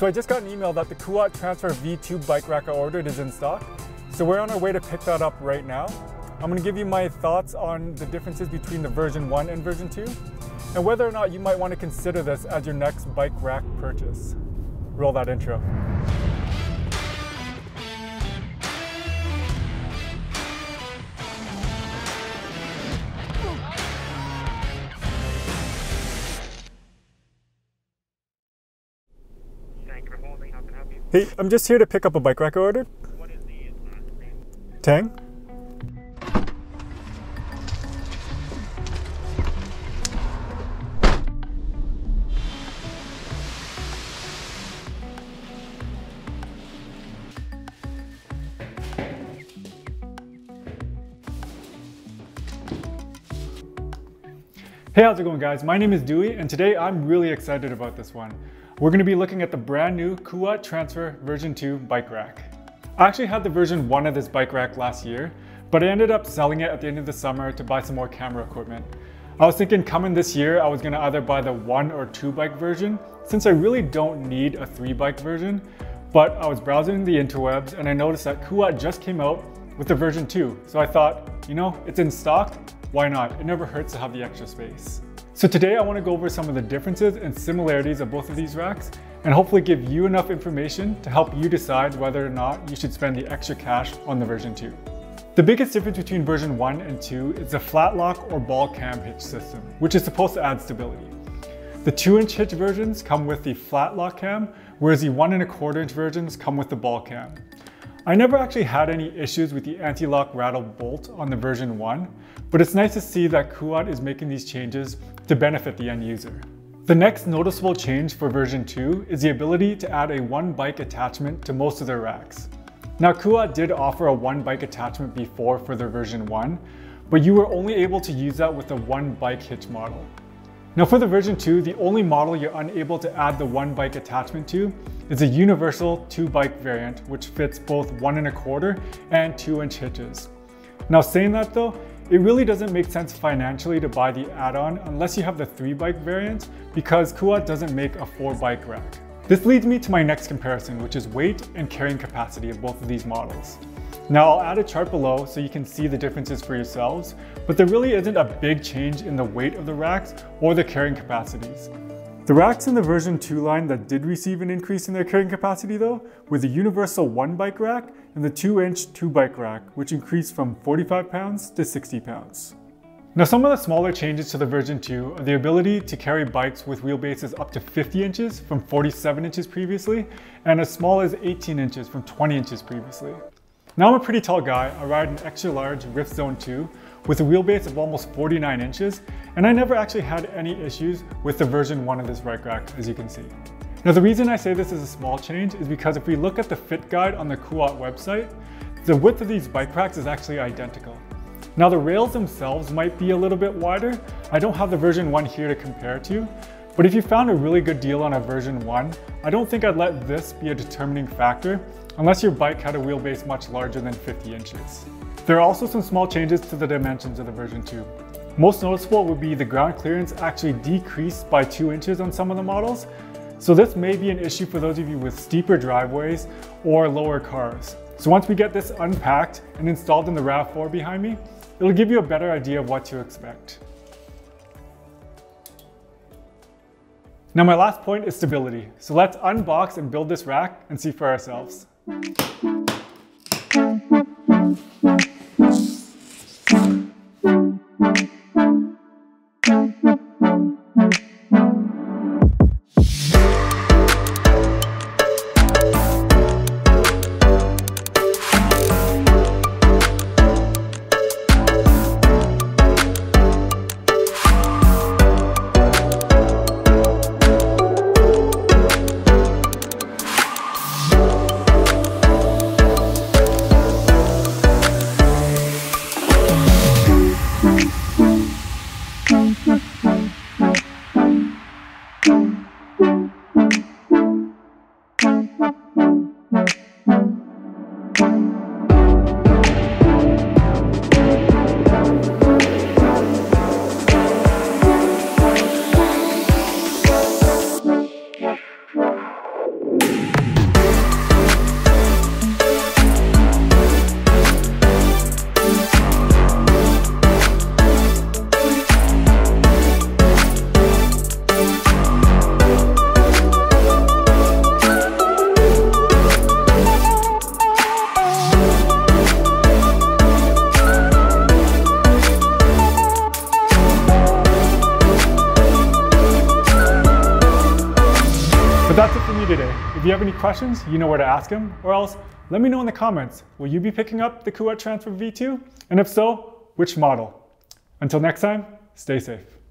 So I just got an email that the Kuat Transfer V2 bike rack I ordered is in stock. So we're on our way to pick that up right now. I'm going to give you my thoughts on the differences between the version 1 and version 2, and whether or not you might want to consider this as your next bike rack purchase. Roll that intro. Hey, I'm just here to pick up a bike rack I ordered. What is the last name? Tang. Hey, how's it going, guys? My name is Dewey, and today I'm really excited about this one. We're going to be looking at the brand new Kuat Transfer version 2 bike rack. I actually had the version 1 of this bike rack last year, but I ended up selling it at the end of the summer to buy some more camera equipment. I was thinking coming this year, I was going to either buy the 1 or 2 bike version, since I really don't need a 3 bike version. But I was browsing the interwebs and I noticed that Kuat just came out with the version 2. So I thought, you know, it's in stock, why not? It never hurts to have the extra space. So today I want to go over some of the differences and similarities of both of these racks and hopefully give you enough information to help you decide whether or not you should spend the extra cash on the version 2. The biggest difference between version 1 and 2 is the Flatlock or ball cam hitch system, which is supposed to add stability. The 2-inch hitch versions come with the Flatlock cam, whereas the 1¼ versions come with the ball cam. I never actually had any issues with the anti-lock rattle bolt on the version 1, but it's nice to see that Kuat is making these changes to benefit the end user. The next noticeable change for version 2 is the ability to add a 1-bike attachment to most of their racks. Now, Kuat did offer a 1-bike attachment before for their version 1, but you were only able to use that with the 1-bike hitch model. Now for the version 2, the only model you're unable to add the 1-bike attachment to is a universal 2-bike variant, which fits both 1¼ and 2-inch hitches. Now saying that though, it really doesn't make sense financially to buy the add-on unless you have the 3-bike variant, because Kuat doesn't make a 4-bike rack. This leads me to my next comparison, which is weight and carrying capacity of both of these models. Now I'll add a chart below so you can see the differences for yourselves, but there really isn't a big change in the weight of the racks or the carrying capacities. The racks in the version 2 line that did receive an increase in their carrying capacity though were the universal 1-bike rack and the 2-inch 2-bike rack, which increased from 45 pounds to 60 pounds. Now some of the smaller changes to the version 2 are the ability to carry bikes with wheelbases up to 50 inches from 47 inches previously, and as small as 18 inches from 20 inches previously. Now I'm a pretty tall guy. I ride an extra large Rift Zone 2 with a wheelbase of almost 49 inches, and I never actually had any issues with the version 1 of this bike rack, as you can see. Now the reason I say this is a small change is because if we look at the fit guide on the Kuat website, the width of these bike racks is actually identical. Now the rails themselves might be a little bit wider. I don't have the version 1 here to compare to, but if you found a really good deal on a version 1, I don't think I'd let this be a determining factor unless your bike had a wheelbase much larger than 50 inches. There are also some small changes to the dimensions of the version 2. Most noticeable would be the ground clearance actually decreased by 2 inches on some of the models. So this may be an issue for those of you with steeper driveways or lower cars. So once we get this unpacked and installed in the RAV4 behind me, it'll give you a better idea of what to expect. Now my last point is stability. So let's unbox and build this rack and see for ourselves. day. If you have any questions, you know where to ask him, or else let me know in the comments. Will you be picking up the Kuat Transfer V2? And if so, which model? Until next time, stay safe.